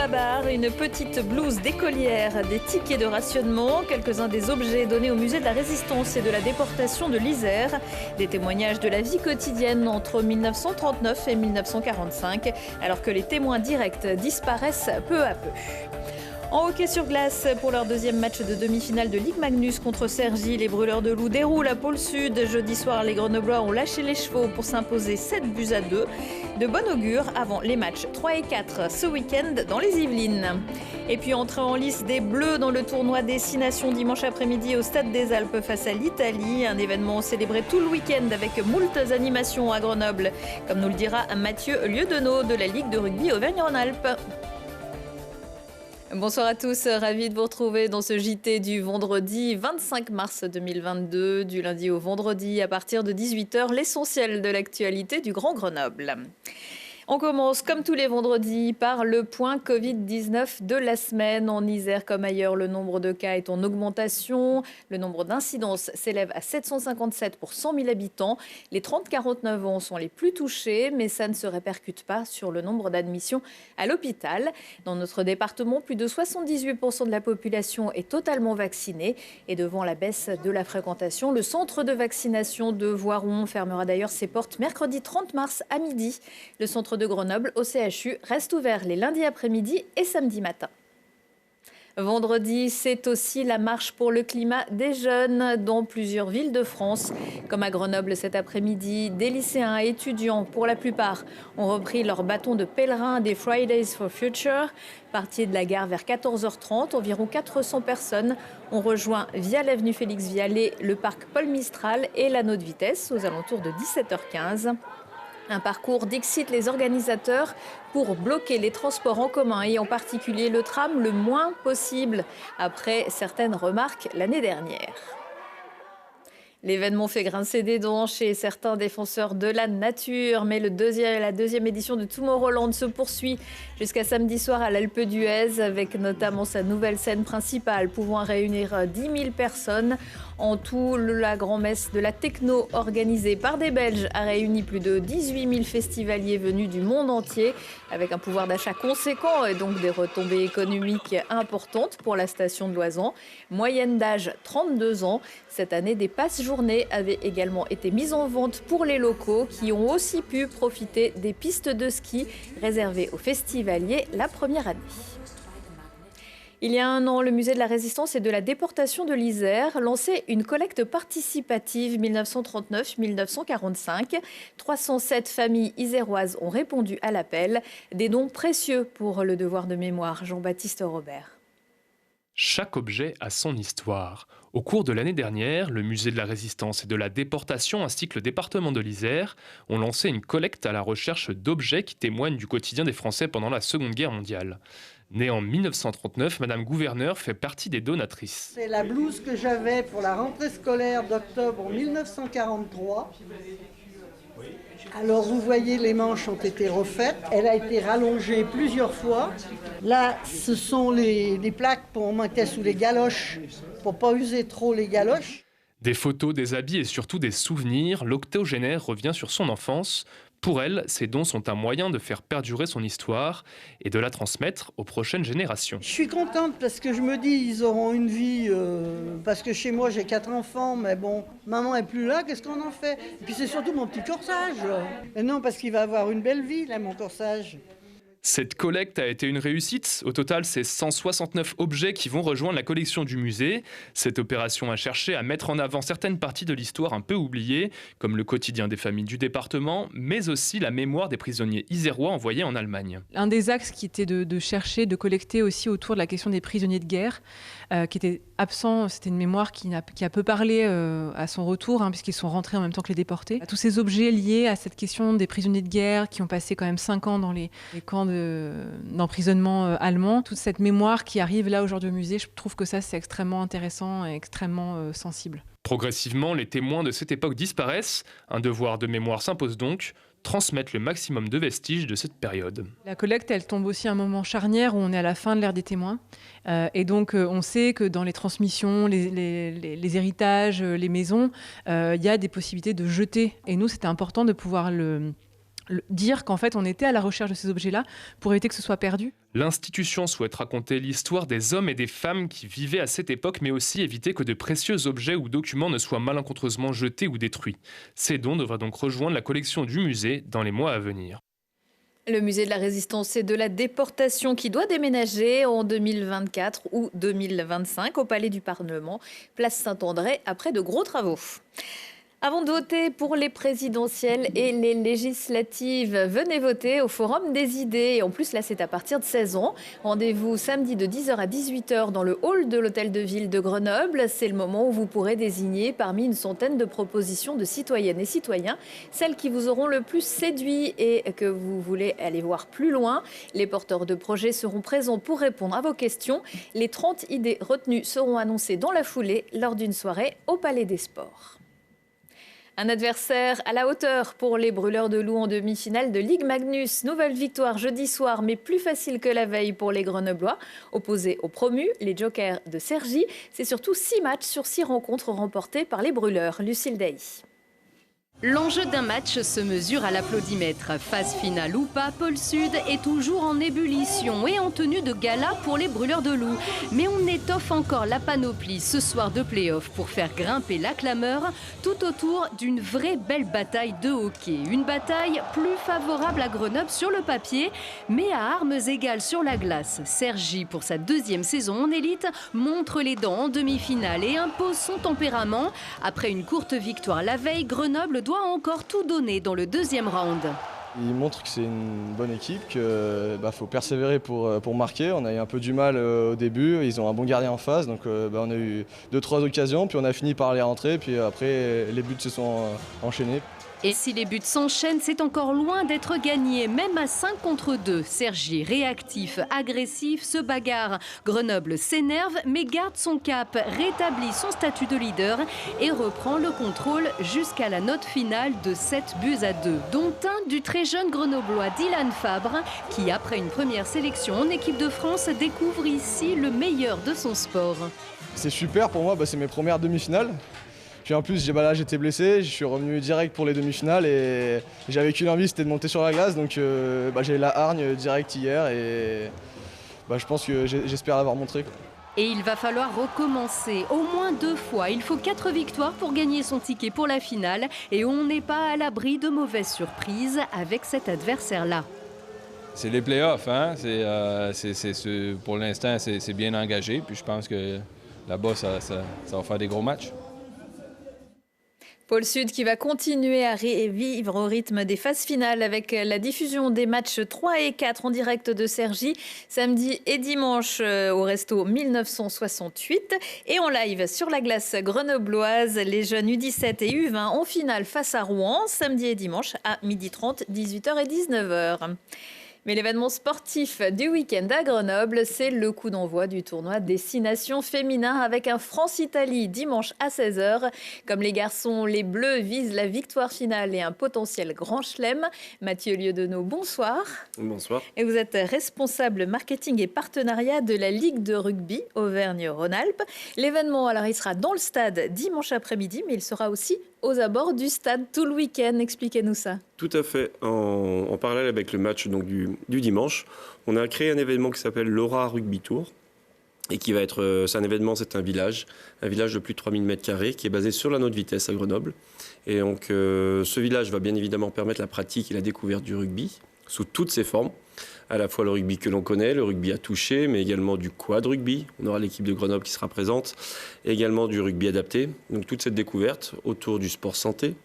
babar, une petite blouse d'écolière, des tickets de rationnement, quelques-uns des objets donnés au musée de la Résistance et de la déportation de l'Isère, des témoignages de la vie quotidienne entre 1939 et 1945, alors que les témoins directs disparaissent peu à peu. En hockey sur glace, pour leur deuxième match de demi-finale de Ligue Magnus contre Cergy, les Brûleurs de Loup déroulent à Pôle Sud. Jeudi soir, les Grenoblois ont lâché les chevaux pour s'imposer 7-2. De bon augure avant les matchs 3 et 4 ce week-end dans les Yvelines. Et puis entrée en lice des Bleus dans le tournoi Destination dimanche après-midi au Stade des Alpes face à l'Italie. Un événement célébré tout le week-end avec moultes animations à Grenoble, comme nous le dira Mathieu Lieudenot de la Ligue de rugby Auvergne-Rhône-Alpes. Bonsoir à tous, ravi de vous retrouver dans ce JT du vendredi 25 mars 2022, du lundi au vendredi à partir de 18h, l'essentiel de l'actualité du Grand Grenoble. On commence, comme tous les vendredis, par le point Covid-19 de la semaine. En Isère comme ailleurs, le nombre de cas est en augmentation. Le nombre d'incidences s'élève à 757 pour 100 000 habitants. Les 30-49 ans sont les plus touchés, mais ça ne se répercute pas sur le nombre d'admissions à l'hôpital. Dans notre département, plus de 78% de la population est totalement vaccinée. Et devant la baisse de la fréquentation, le centre de vaccination de Voiron fermera d'ailleurs ses portes mercredi 30 mars à midi. Le centre de Grenoble au CHU reste ouvert les lundis après-midi et samedi matin. Vendredi, c'est aussi la marche pour le climat des jeunes dans plusieurs villes de France. Comme à Grenoble cet après-midi, des lycéens et étudiants, pour la plupart, ont repris leur bâton de pèlerin des Fridays for Future. Partis de la gare vers 14h30, environ 400 personnes ont rejoint via l'avenue Félix Vialet le parc Paul Mistral et l'anneau de vitesse aux alentours de 17h15. Un parcours d'excite les organisateurs pour bloquer les transports en commun et en particulier le tram le moins possible après certaines remarques l'année dernière. L'événement fait grincer des dents chez certains défenseurs de la nature, mais la deuxième édition de Tomorrowland se poursuit jusqu'à samedi soir à l'Alpe d'Huez, avec notamment sa nouvelle scène principale pouvant réunir 10 000 personnes. En tout, la grand-messe de la techno organisée par des Belges a réuni plus de 18 000 festivaliers venus du monde entier, avec un pouvoir d'achat conséquent et donc des retombées économiques importantes pour la station de Loisan. Moyenne d'âge 32 ans. Cette année, des passes-journées avaient également été mises en vente pour les locaux qui ont aussi pu profiter des pistes de ski réservées aux festivaliers la première année. Il y a un an, le musée de la Résistance et de la déportation de l'Isère lançait une collecte participative 1939-1945. 307 familles iséroises ont répondu à l'appel. Des dons précieux pour le devoir de mémoire. Jean-Baptiste Robert. Chaque objet a son histoire. Au cours de l'année dernière, le musée de la Résistance et de la déportation ainsi que le département de l'Isère ont lancé une collecte à la recherche d'objets qui témoignent du quotidien des Français pendant la Seconde Guerre mondiale. Née en 1939, Madame Gouverneur fait partie des donatrices. C'est la blouse que j'avais pour la rentrée scolaire d'octobre 1943. Alors vous voyez, les manches ont été refaites. Elle a été rallongée plusieurs fois. Là, ce sont les plaques pour mettre sous les galoches, pour ne pas user trop les galoches. Des photos, des habits et surtout des souvenirs, l'octogénaire revient sur son enfance. Pour elle, ces dons sont un moyen de faire perdurer son histoire et de la transmettre aux prochaines générations. Je suis contente parce que je me dis ils auront une vie, parce que chez moi j'ai 4 enfants, mais bon, maman est plus là, qu'est-ce qu'on en fait? Et puis c'est surtout mon petit corsage. Mais non, parce qu'il va avoir une belle vie là, mon corsage. Cette collecte a été une réussite. Au total, c'est 169 objets qui vont rejoindre la collection du musée. Cette opération a cherché à mettre en avant certaines parties de l'histoire un peu oubliées, comme le quotidien des familles du département, mais aussi la mémoire des prisonniers isérois envoyés en Allemagne. Un des axes qui était de chercher, de collecter aussi autour de la question des prisonniers de guerre, qui était absent. C'était une mémoire qui a peu parlé à son retour, puisqu'ils sont rentrés en même temps que les déportés. Tous ces objets liés à cette question des prisonniers de guerre qui ont passé quand même 5 ans dans les camps d'emprisonnement allemand. Toute cette mémoire qui arrive là aujourd'hui au musée, je trouve que ça c'est extrêmement intéressant et extrêmement sensible. Progressivement, les témoins de cette époque disparaissent. Un devoir de mémoire s'impose donc. Transmettre le maximum de vestiges de cette période. La collecte, elle tombe aussi à un moment charnière où on est à la fin de l'ère des témoins. Et donc, on sait que dans les transmissions, les héritages, les maisons, il y a des possibilités de jeter. Et nous, c'était important de pouvoir le dire qu'en fait on était à la recherche de ces objets-là pour éviter que ce soit perdu. L'institution souhaite raconter l'histoire des hommes et des femmes qui vivaient à cette époque, mais aussi éviter que de précieux objets ou documents ne soient malencontreusement jetés ou détruits. Ces dons devraient donc rejoindre la collection du musée dans les mois à venir. Le musée de la Résistance et de la Déportation qui doit déménager en 2024 ou 2025 au Palais du Parlement, place Saint-André, après de gros travaux. Avant de voter pour les présidentielles et les législatives, venez voter au Forum des idées. Et en plus, là, c'est à partir de 16 ans. Rendez-vous samedi de 10h à 18h dans le hall de l'Hôtel de Ville de Grenoble. C'est le moment où vous pourrez désigner parmi une centaine de propositions de citoyennes et citoyens celles qui vous auront le plus séduit et que vous voulez aller voir plus loin. Les porteurs de projets seront présents pour répondre à vos questions. Les 30 idées retenues seront annoncées dans la foulée lors d'une soirée au Palais des Sports. Un adversaire à la hauteur pour les Brûleurs de Loup en demi-finale de Ligue Magnus. Nouvelle victoire jeudi soir, mais plus facile que la veille pour les Grenoblois. Opposés aux promus, les Jokers de Cergy. C'est surtout 6 matchs sur 6 rencontres remportées par les Brûleurs. Lucille Dailly. L'enjeu d'un match se mesure à l'applaudimètre. Phase finale ou pas, Pôle Sud est toujours en ébullition et en tenue de gala pour les Brûleurs de Loup. Mais on étoffe encore la panoplie ce soir de play-off pour faire grimper la clameur tout autour d'une vraie belle bataille de hockey. Une bataille plus favorable à Grenoble sur le papier, mais à armes égales sur la glace. Cergy, pour sa 2e saison en élite, montre les dents en demi-finale et impose son tempérament. Après une courte victoire la veille, Grenoble doit encore tout donner dans le 2e round. Il montre que c'est une bonne équipe, qu'il faut persévérer pour marquer. On a eu un peu du mal au début, ils ont un bon gardien en face, donc on a eu 2-3 occasions, puis on a fini par les rentrer, puis après les buts se sont enchaînés. Et si les buts s'enchaînent, c'est encore loin d'être gagné, même à 5 contre 2. Cergy, réactif, agressif, se bagarre. Grenoble s'énerve, mais garde son cap, rétablit son statut de leader et reprend le contrôle jusqu'à la note finale de 7 buts à 2. Dont un du très jeune grenoblois Dylan Fabre, qui après une première sélection en équipe de France, découvre ici le meilleur de son sport. C'est super pour moi, c'est mes premières demi-finales. Puis en plus, j'étais blessé, je suis revenu direct pour les demi-finales et j'avais qu'une envie, c'était de monter sur la glace. Donc j'ai la hargne direct hier et je pense que j'espère l'avoir montré. Et il va falloir recommencer au moins 2 fois. Il faut 4 victoires pour gagner son ticket pour la finale et on n'est pas à l'abri de mauvaises surprises avec cet adversaire-là. C'est les playoffs, hein? Pour l'instant, c'est bien engagé. Puis je pense que là-bas, ça va faire des gros matchs. Pôle Sud qui va continuer à vivre au rythme des phases finales avec la diffusion des matchs 3 et 4 en direct de Cergy samedi et dimanche au resto 1968 et en live sur la glace grenobloise. Les jeunes U17 et U20 en finale face à Rouen samedi et dimanche à 12h30, 18h et 19h. Mais l'événement sportif du week-end à Grenoble, c'est le coup d'envoi du tournoi Destination Féminin avec un France-Italie dimanche à 16h. Comme les garçons, les Bleus visent la victoire finale et un potentiel grand chelem. Mathieu Lieudenot, bonsoir. Bonsoir. Et vous êtes responsable marketing et partenariat de la Ligue de rugby Auvergne-Rhône-Alpes. L'événement, alors, il sera dans le stade dimanche après-midi, mais il sera aussi aux abords du stade tout le week-end. Expliquez-nous ça. Tout à fait. En parallèle avec le match donc, du dimanche, on a créé un événement qui s'appelle l'Aura Rugby Tour et qui va être, c'est un village de plus de 3000 m² qui est basé sur la Haute Vitesse à Grenoble. Et donc ce village va bien évidemment permettre la pratique et la découverte du rugby sous toutes ses formes. À la fois le rugby que l'on connaît, le rugby à toucher, mais également du quad rugby. On aura l'équipe de Grenoble qui sera présente, et également du rugby adapté. Donc toute cette découverte autour du sport santé.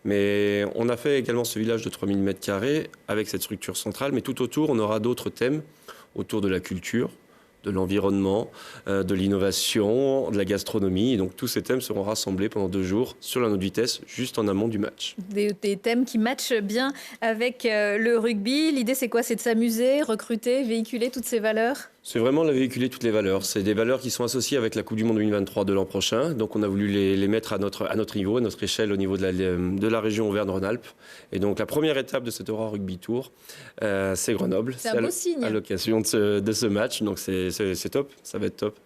Mais on a fait également ce village de 3000 m² avec cette structure centrale, mais tout autour, on aura d'autres thèmes autour de la culture, de l'environnement, de l'innovation, de la gastronomie. Et donc tous ces thèmes seront rassemblés pendant 2 jours sur la Haute Vitesse, juste en amont du match. Des thèmes qui matchent bien avec le rugby. L'idée, c'est quoi? C'est de s'amuser, recruter, véhiculer toutes ces valeurs? C'est vraiment de véhiculer toutes les valeurs. C'est des valeurs qui sont associées avec la Coupe du Monde 2023 de l'an prochain. Donc on a voulu les mettre à notre niveau, à notre échelle au niveau de la région Auvergne-Rhône-Alpes. Et donc la première étape de cet Aura Rugby Tour, c'est Grenoble. C'est un beau signe. À l'occasion de ce match. Donc c'est top, ça va être top.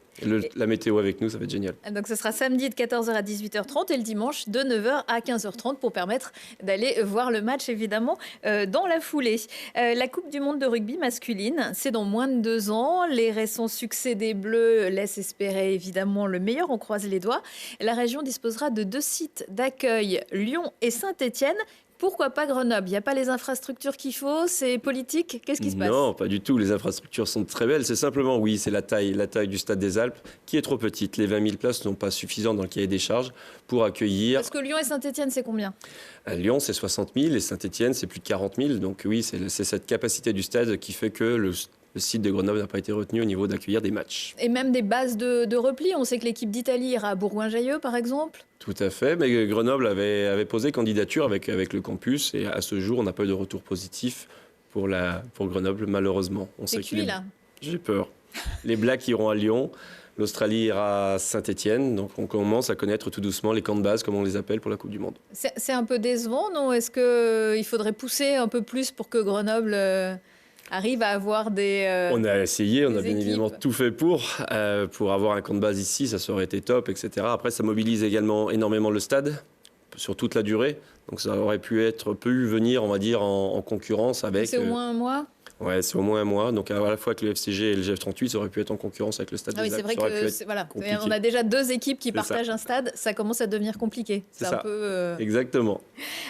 La météo avec nous, ça va être génial. Donc ce sera samedi de 14h à 18h30 et le dimanche de 9h à 15h30 pour permettre d'aller voir le match évidemment dans la foulée. La Coupe du Monde de rugby masculine, c'est dans moins de 2 ans. Les récents succès des Bleus laissent espérer évidemment le meilleur, on croise les doigts. La région disposera de 2 sites d'accueil, Lyon et Saint-Étienne. Pourquoi pas Grenoble? Il n'y a pas les infrastructures qu'il faut? C'est politique? Qu'est-ce qui se passe? Non, pas du tout. Les infrastructures sont très belles. C'est simplement, oui, c'est la taille du Stade des Alpes qui est trop petite. Les 20 000 places ne sont pas suffisantes dans le cahier des charges pour accueillir... Parce que Lyon et Saint-Étienne, c'est combien? À Lyon, c'est 60 000 et Saint-Étienne, c'est plus de 40 000. Donc oui, c'est cette capacité du stade qui fait que le site de Grenoble n'a pas été retenu au niveau d'accueillir des matchs. Et même des bases de repli. On sait que l'équipe d'Italie ira à Bourgoin-Jallieu, par exemple. Tout à fait, mais Grenoble avait posé candidature avec le campus et à ce jour, on n'a pas eu de retour positif pour Grenoble, malheureusement. C'est cuit, là. J'ai peur. Les Blacks iront à Lyon, l'Australie ira à Saint-Étienne, donc on commence à connaître tout doucement les camps de base, comme on les appelle, pour la Coupe du Monde. C'est un peu décevant, non? Est-ce qu'il faudrait pousser un peu plus pour que Grenoble... arrive à avoir des... on a essayé, on a bien équipes. évidemment tout fait pour avoir un camp de base ici, ça aurait été top, etc. Après, ça mobilise également énormément le stade sur toute la durée. Donc ça aurait pu venir, on va dire, en concurrence avec... C'est au moins un mois? Ouais, c'est au moins un mois. Donc à la fois que le FCG et le GF38, ça aurait pu être en concurrence avec le Stade des Alpes. Oui, c'est vrai que voilà. On a déjà 2 équipes qui partagent un stade. Ça commence à devenir compliqué. C'est ça. Exactement.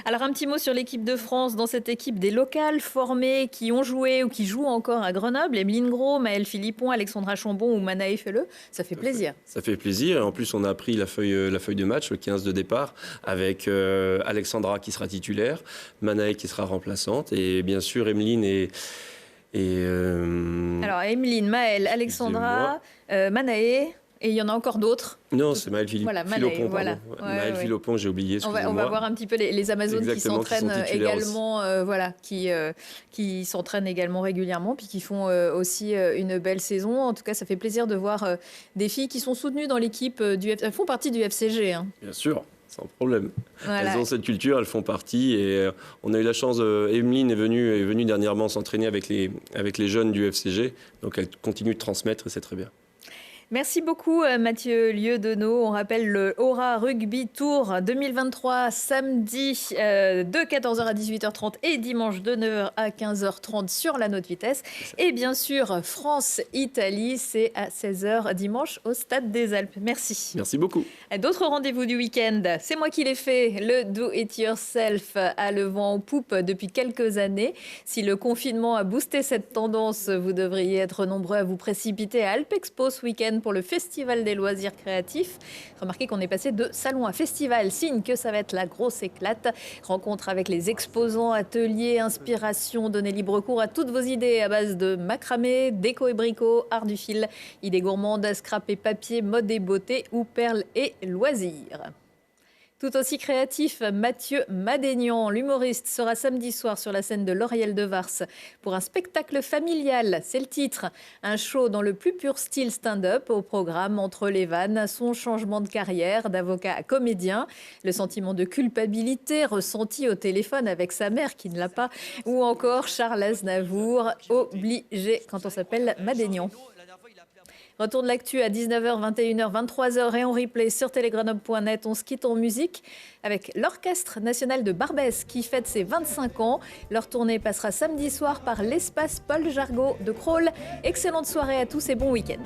Alors un petit mot sur l'équipe de France. Dans cette équipe, des locales formées qui ont joué ou qui jouent encore à Grenoble. Emeline Gros, Maëlle Philippon, Alexandra Chambon ou Manaë Felleux. Ça fait plaisir. Ça fait plaisir. Et en plus, on a pris la feuille de match, le 15 de départ, avec Alexandra qui sera titulaire, Manaë qui sera remplaçante et bien sûr Emeline Alors, Emeline, Maëlle, Alexandra, Manaë, et il y en a encore d'autres. Non, c'est Maëlle Philippon. Voilà, Philippon, voilà. Maëlle Philippon, j'ai oublié. On va voir un petit peu les Amazones qui s'entraînent également, qui s'entraînent également régulièrement, puis qui font aussi une belle saison. En tout cas, ça fait plaisir de voir des filles qui sont soutenues dans l'équipe elles font partie du FCG. Hein. Bien sûr. Sans problème. Voilà. Elles ont cette culture, elles font partie et on a eu la chance, Emeline est venue dernièrement s'entraîner avec les jeunes du FCG, donc elle continue de transmettre et c'est très bien. Merci beaucoup Mathieu Lieudenow. On rappelle le Aura Rugby Tour 2023 samedi de 14h à 18h30 et dimanche de 9h à 15h30 sur la Note Vitesse. Et bien sûr France-Italie, c'est à 16h dimanche au Stade des Alpes. Merci. Merci beaucoup. D'autres rendez-vous du week-end, c'est moi qui l'ai fait. Le Do It Yourself a le vent en poupe depuis quelques années. Si le confinement a boosté cette tendance, vous devriez être nombreux à vous précipiter à Alpexpo ce week-end pour le Festival des loisirs créatifs. Remarquez qu'on est passé de salon à festival, signe que ça va être la grosse éclate. Rencontre avec les exposants, ateliers, inspiration, donnez libre cours à toutes vos idées à base de macramé, déco et bricot, art du fil, idées gourmandes, scrap et papier, mode et beauté ou perles et loisirs. Tout aussi créatif, Mathieu Madénian, l'humoriste, sera samedi soir sur la scène de l'Oriel de Vars pour un spectacle familial. C'est le titre. Un show dans le plus pur style stand-up au programme entre les vannes, son changement de carrière d'avocat à comédien, le sentiment de culpabilité ressenti au téléphone avec sa mère qui ne l'a pas, ou encore Charles Aznavour, obligé quand on s'appelle Madénian. Retour de l'actu à 19h, 21h, 23h et en replay sur telegrenoble.net. On se quitte en musique avec l'Orchestre National de Barbès qui fête ses 25 ans. Leur tournée passera samedi soir par l'espace Paul Jargot de Crolles. Excellente soirée à tous et bon week-end.